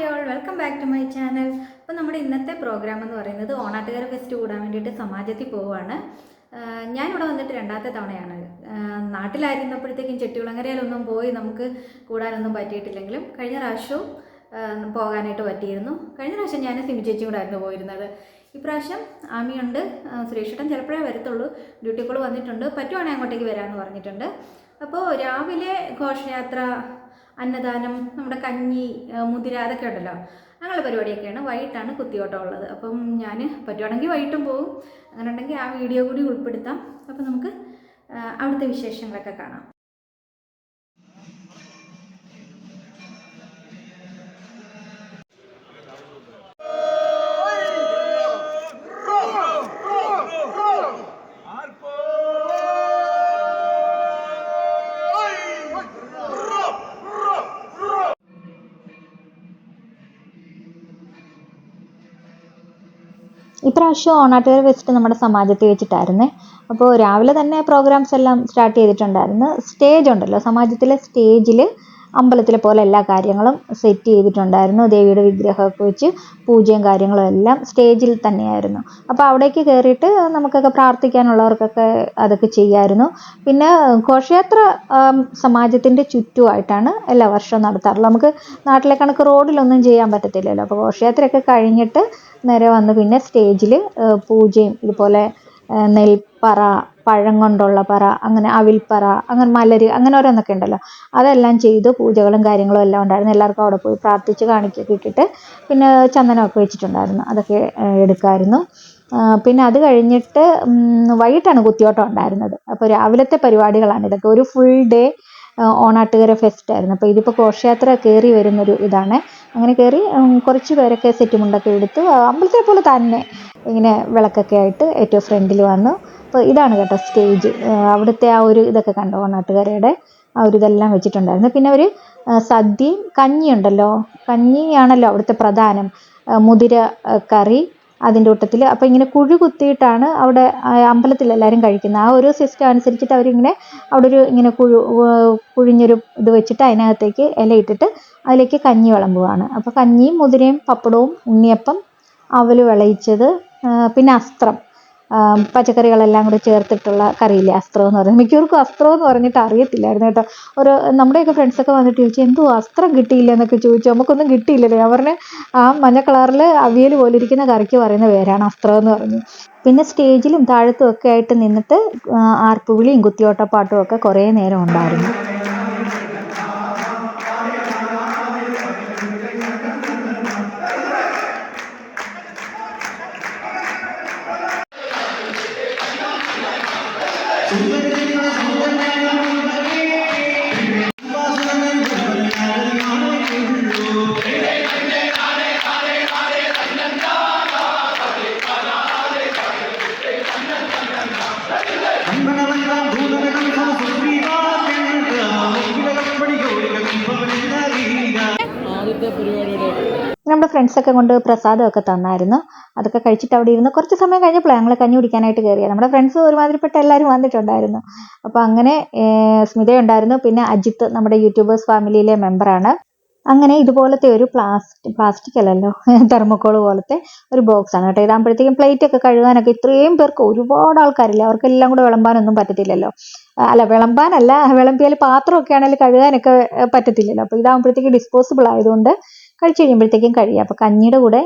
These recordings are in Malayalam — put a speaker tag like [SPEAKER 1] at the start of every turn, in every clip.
[SPEAKER 1] Hi all, welcome back to my channel. അപ്പോൾ നമ്മുടെ ഇന്നത്തെ പ്രോഗ്രാം എന്ന് പറയുന്നത് ഓണാട്ടുകര ഫെസ്റ്റ് കൂടാൻ വേണ്ടിയിട്ട് സമാജത്തിൽ പോവുകയാണ്. ഞാനിവിടെ വന്നിട്ട് രണ്ടാമത്തെ തവണയാണ്. നാട്ടിലായിരുന്നപ്പോഴത്തേക്കും ചെട്ടികുളങ്ങരയിലൊന്നും പോയി നമുക്ക് കൂടാനൊന്നും പറ്റിയിട്ടില്ലെങ്കിലും കഴിഞ്ഞ പ്രാവശ്യവും പോകാനായിട്ട് പറ്റിയിരുന്നു. കഴിഞ്ഞ പ്രാവശ്യം ഞാൻ സിമി ചേച്ചി കൂടെ ആയിരുന്നു പോയിരുന്നത്. ഇപ്രാവശ്യം ആമിയുണ്ട്, സുരേഷേട്ടൻ ചിലപ്പോഴേ വരത്തുള്ളൂ, ഡ്യൂട്ടി കോൾ വന്നിട്ടുണ്ട്, പറ്റുവാണെങ്കിൽ അങ്ങോട്ടേക്ക് വരാമെന്ന് പറഞ്ഞിട്ടുണ്ട്. അപ്പോൾ രാവിലെ ഘോഷയാത്ര, അന്നദാനം, നമ്മുടെ കഞ്ഞി, മുതിര, അതൊക്കെ ഉണ്ടല്ലോ, അങ്ങനെയുള്ള പരിപാടിയൊക്കെയാണ്. വൈകിട്ടാണ് കുത്തിയോട്ടം ഉള്ളത്. അപ്പം ഞാൻ പറ്റുവാണെങ്കിൽ വൈകിട്ടും പോകും. അങ്ങനെ ഉണ്ടെങ്കിൽ ആ വീഡിയോ കൂടി ഉൾപ്പെടുത്താം. അപ്പം നമുക്ക് അവിടുത്തെ വിശേഷങ്ങളൊക്കെ കാണാം.
[SPEAKER 2] ഇപ്രാവശ്യം ഓണാട്ടുകര ഫെസ്റ്റ് നമ്മുടെ സമാജത്തിൽ വെച്ചിട്ടായിരുന്നേ. അപ്പോൾ രാവിലെ തന്നെ പ്രോഗ്രാംസ് എല്ലാം സ്റ്റാർട്ട് ചെയ്തിട്ടുണ്ടായിരുന്നു. സ്റ്റേജ് ഉണ്ടല്ലോ, സമാജത്തിലെ സ്റ്റേജിൽ അമ്പലത്തിലെ പോലെ എല്ലാ കാര്യങ്ങളും സെറ്റ് ചെയ്തിട്ടുണ്ടായിരുന്നു. ദേവിയുടെ വിഗ്രഹമൊക്കെ വെച്ച് പൂജയും കാര്യങ്ങളും എല്ലാം സ്റ്റേജിൽ തന്നെയായിരുന്നു. അപ്പോൾ അവിടേക്ക് കയറിയിട്ട് നമുക്കൊക്കെ പ്രാർത്ഥിക്കാനുള്ളവർക്കൊക്കെ അതൊക്കെ ചെയ്യായിരുന്നു. പിന്നെ ഘോഷയാത്ര സമാജത്തിൻ്റെ ചുറ്റുമായിട്ടാണ് എല്ലാ വർഷവും നടത്താറുള്ളത്. നമുക്ക് നാട്ടിലെ കണക്ക് റോഡിലൊന്നും ചെയ്യാൻ പറ്റത്തില്ലല്ലോ. അപ്പോൾ ഘോഷയാത്രയൊക്കെ കഴിഞ്ഞിട്ട് നേരെ വന്ന് പിന്നെ സ്റ്റേജിൽ പൂജയും ഇതുപോലെ നെൽപ്പറ, പഴം കൊണ്ടുള്ള പറ, അങ്ങനെ അവിൽപ്പറ, അങ്ങനെ മലര്, അങ്ങനെ ഓരോന്നൊക്കെ ഉണ്ടല്ലോ, അതെല്ലാം ചെയ്ത് പൂജകളും കാര്യങ്ങളും എല്ലാം ഉണ്ടായിരുന്നു. എല്ലാവർക്കും അവിടെ പോയി പ്രാർത്ഥിച്ച് കാണിക്കൊക്കെ ഇട്ടിട്ട് പിന്നെ ചന്ദനമൊക്കെ വെച്ചിട്ടുണ്ടായിരുന്നു, അതൊക്കെ എടുക്കാമായിരുന്നു. പിന്നെ അത് കഴിഞ്ഞിട്ട് വൈകിട്ടാണ് കുത്തിയോട്ടം ഉണ്ടായിരുന്നത്. അപ്പോൾ രാവിലത്തെ പരിപാടികളാണ് ഇതൊക്കെ. ഒരു ഫുൾ ഡേ ഓണാട്ടുകര ഫെസ്റ്റ് ആയിരുന്നു. അപ്പോൾ ഇതിപ്പോൾ ഘോഷയാത്ര കയറി വരുന്നൊരു ഇതാണ്. അങ്ങനെ കയറി കുറച്ച് പേരൊക്കെ സെറ്റ് മുണ്ടൊക്കെ എടുത്ത് അമ്പലത്തിലെ പോലെ തന്നെ ഇങ്ങനെ വിളക്കൊക്കെ ആയിട്ട് ഏറ്റവും ഫ്രണ്ടിൽ വന്നു. അപ്പോൾ ഇതാണ് കേട്ടോ സ്റ്റേജ്. അവിടുത്തെ ആ ഒരു ഇതൊക്കെ കണ്ടോ, ഓണാട്ടുകരയുടെ ആ ഒരു ഇതെല്ലാം വെച്ചിട്ടുണ്ടായിരുന്നു. പിന്നെ ഒരു സദ്യയും കഞ്ഞിയുണ്ടല്ലോ, കഞ്ഞിയാണല്ലോ അവിടുത്തെ പ്രധാനം. മുതിര കറി അതിൻ്റെ കൂട്ടത്തിൽ. അപ്പോൾ ഇങ്ങനെ കുഴി കുത്തിയിട്ടാണ് അവിടെ അമ്പലത്തിൽ എല്ലാവരും കഴിക്കുന്നത്. ആ ഒരു സിസ്റ്റം അനുസരിച്ചിട്ട് അവരിങ്ങനെ അവിടെ ഒരു ഇങ്ങനെ കുഴിഞ്ഞൊരു ഇത് വെച്ചിട്ട് അതിനകത്തേക്ക് ഇലയിട്ടിട്ട് അതിലേക്ക് കഞ്ഞി വിളമ്പുകയാണ്. അപ്പോൾ കഞ്ഞിയും മുതിരയും പപ്പടവും ഉണ്ണിയപ്പം, അവൽ വിളയിച്ചത്, പിന്നെ അസ്ത്രം, പച്ചക്കറികളെല്ലാം കൂടി ചേർത്തിട്ടുള്ള കറിയില്ലേ, അസ്ത്രം എന്ന് പറയുന്നത്. മിക്കവർക്കും അസ്ത്രം എന്ന് പറഞ്ഞിട്ട് അറിയത്തില്ലായിരുന്നു കേട്ടോ. നമ്മുടെയൊക്കെ ഫ്രണ്ട്സൊക്കെ വന്നിട്ട് ചോദിച്ചു, എന്തോ അസ്ത്രം കിട്ടിയില്ല എന്നൊക്കെ ചോദിച്ചു. നമുക്കൊന്നും കിട്ടിയില്ലല്ലോ. ഞാൻ പറഞ്ഞ് ആ മഞ്ഞ കളറിൽ അവിയൽ പോലെ ഇരിക്കുന്ന കറിക്ക് പറയുന്ന പേരാണ് അസ്ത്രം എന്ന് പറഞ്ഞു. പിന്നെ സ്റ്റേജിലും താഴത്തും ഒക്കെ ആയിട്ട് നിന്നിട്ട് ആർപ്പുവിളിയും കുത്തിയോട്ടപ്പാട്ടും ഒക്കെ കുറേ നേരം ഉണ്ടായിരുന്നു. നമ്മുടെ ഫ്രണ്ട്സൊക്കെ കൊണ്ട് പ്രസാദമൊക്കെ തന്നായിരുന്നു. അതൊക്കെ കഴിച്ചിട്ട് അവിടെ ഇരുന്ന് കുറച്ച് സമയം കഴിഞ്ഞപ്പോൾ ഞങ്ങൾ കഞ്ഞി കുടിക്കാനായിട്ട് കയറിയത്. നമ്മുടെ ഫ്രണ്ട്സ് ഒരുമാതിരിപ്പെട്ട എല്ലാവരും വന്നിട്ടുണ്ടായിരുന്നു. അപ്പോൾ അങ്ങനെ സ്മിതയുണ്ടായിരുന്നു, പിന്നെ അജിത്ത് നമ്മുടെ യൂട്യൂബേഴ്സ് ഫാമിലിയിലെ മെമ്പറാണ്. അങ്ങനെ ഇതുപോലത്തെ ഒരു പ്ലാസ്റ്റിക് അല്ലല്ലോ, തെർമോക്കോൾ പോലത്തെ ഒരു ബോക്സാണ് കേട്ടോ. ഇതാകുമ്പോഴത്തേക്കും പ്ലേറ്റൊക്കെ കഴുകാനൊക്കെ ഇത്രയും പേർക്ക് ഒരുപാട് ആൾക്കാരില്ല, അവർക്കെല്ലാം കൂടെ വിളമ്പാനൊന്നും പറ്റത്തില്ലല്ലോ. അല്ല, വിളമ്പാനല്ല, വിളമ്പിയാൽ പാത്രമൊക്കെ ആണെങ്കിൽ കഴുകാനൊക്കെ പറ്റത്തില്ലല്ലോ. അപ്പോൾ ഇതാകുമ്പോഴത്തേക്കും ഡിസ്പോസിബിൾ ആയതുകൊണ്ട് കഴിച്ച് കഴിയുമ്പോഴത്തേക്കും കഴിയും. അപ്പോൾ കഞ്ഞിയുടെ കൂടെ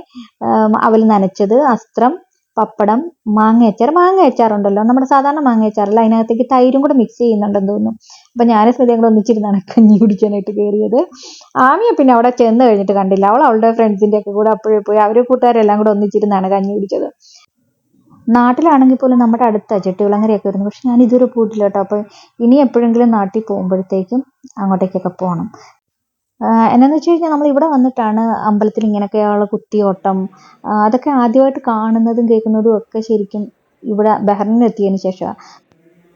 [SPEAKER 2] അവൽ നനച്ചത്, അസ്ത്രം, പപ്പടം, മാങ്ങ അച്ചാറുണ്ടല്ലോ, നമ്മുടെ സാധാരണ മാങ്ങ അച്ചാറല്ല, അതിനകത്തേക്ക് തൈരും കൂടെ മിക്സ് ചെയ്യുന്നുണ്ടെന്ന് തോന്നുന്നു. അപ്പം ഞാൻ സ്മിതയും കൂടെ ഒന്നിച്ചിരുന്നാണ് കഞ്ഞി കുടിക്കാനായിട്ട് കയറിയത്. ആമിയെ പിന്നെ അവിടെ ചെന്ന് കഴിഞ്ഞിട്ട് കണ്ടില്ല. അവളുടെ ഫ്രണ്ട്സിൻ്റെ ഒക്കെ കൂടെ അപ്പോഴേ പോയി അവർ കൂട്ടുകാരെല്ലാം കൂടെ ഒന്നിച്ചിരുന്നാണ് കഞ്ഞി കുടിച്ചത്. നാട്ടിലാണെങ്കിൽ പോലും നമ്മുടെ അടുത്ത ചെട്ടികുളങ്ങരയൊക്കെ വരുന്നു, പക്ഷെ ഞാൻ ഇതുവരെ പോയിട്ടില്ല കേട്ടോ. അപ്പോൾ ഇനി എപ്പോഴെങ്കിലും നാട്ടിൽ പോകുമ്പോഴത്തേക്കും അങ്ങോട്ടേക്കൊക്കെ പോകണം. എന്നാന്ന് വെച്ച് കഴിഞ്ഞാൽ നമ്മൾ ഇവിടെ വന്നിട്ടാണ് അമ്പലത്തിൽ ഇങ്ങനെയൊക്കെയുള്ള കുത്തിയോട്ടം അതൊക്കെ ആദ്യമായിട്ട് കാണുന്നതും കേൾക്കുന്നതും ഒക്കെ ശരിക്കും ഇവിടെ ബഹ്റിനിലെത്തിയതിന് ശേഷമാണ്.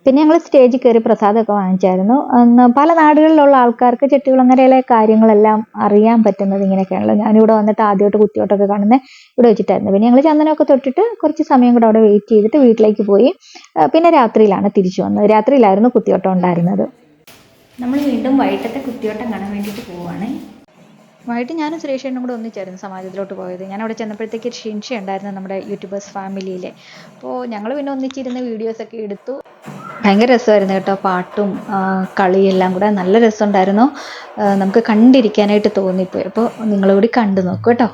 [SPEAKER 2] പിന്നെ ഞങ്ങൾ സ്റ്റേജിൽ കയറി പ്രസാദമൊക്കെ വാങ്ങിച്ചായിരുന്നു. പല നാടുകളിലുള്ള ആൾക്കാർക്ക് ചെട്ടികുളങ്ങരയിലെ കാര്യങ്ങളെല്ലാം അറിയാൻ പറ്റുന്നത് ഇങ്ങനെയൊക്കെയാണല്ലോ. ഞാനിവിടെ വന്നിട്ട് ആദ്യമായിട്ട് കുത്തിയോട്ടമൊക്കെ കാണുന്നത് ഇവിടെ വെച്ചിട്ടായിരുന്നു. പിന്നെ ഞങ്ങൾ ചന്ദനമൊക്കെ തൊട്ടിട്ട് കുറച്ച് സമയം കൂടെ അവിടെ വെയിറ്റ് ചെയ്തിട്ട് വീട്ടിലേക്ക് പോയി. പിന്നെ രാത്രിയിലാണ് തിരിച്ചു വന്നത്. രാത്രിയിലായിരുന്നു കുത്തിയോട്ടം ഉണ്ടായിരുന്നത്.
[SPEAKER 1] നമ്മൾ വീണ്ടും വൈകിട്ടത്തെ കുത്തിയോട്ടം കാണാൻ വേണ്ടിയിട്ട് പോവുകയാണ്.
[SPEAKER 2] വൈകിട്ട് ഞാനും സുരേഷേട്ടനും കൂടെ ഒന്നിച്ചായിരുന്നു സമാജത്തിലോട്ട് പോയത്. ഞാൻ അവിടെ ചെന്നപ്പോഴത്തേക്ക് ഷിൻഷ ഉണ്ടായിരുന്നു നമ്മുടെ യൂട്യൂബേഴ്സ് ഫാമിലിയിലെ. അപ്പോൾ ഞങ്ങൾ പിന്നെ ഒന്നിച്ചിരുന്ന് വീഡിയോസൊക്കെ എടുത്തു. ഭയങ്കര രസമായിരുന്നു കേട്ടോ. പാട്ടും കളിയെല്ലാം കൂടെ നല്ല രസമുണ്ടായിരുന്നു. നമുക്ക് കണ്ടിരിക്കാനായിട്ട് തോന്നിപ്പോയി. അപ്പോൾ നിങ്ങളുകൂടി കണ്ടു നോക്കൂ കേട്ടോ.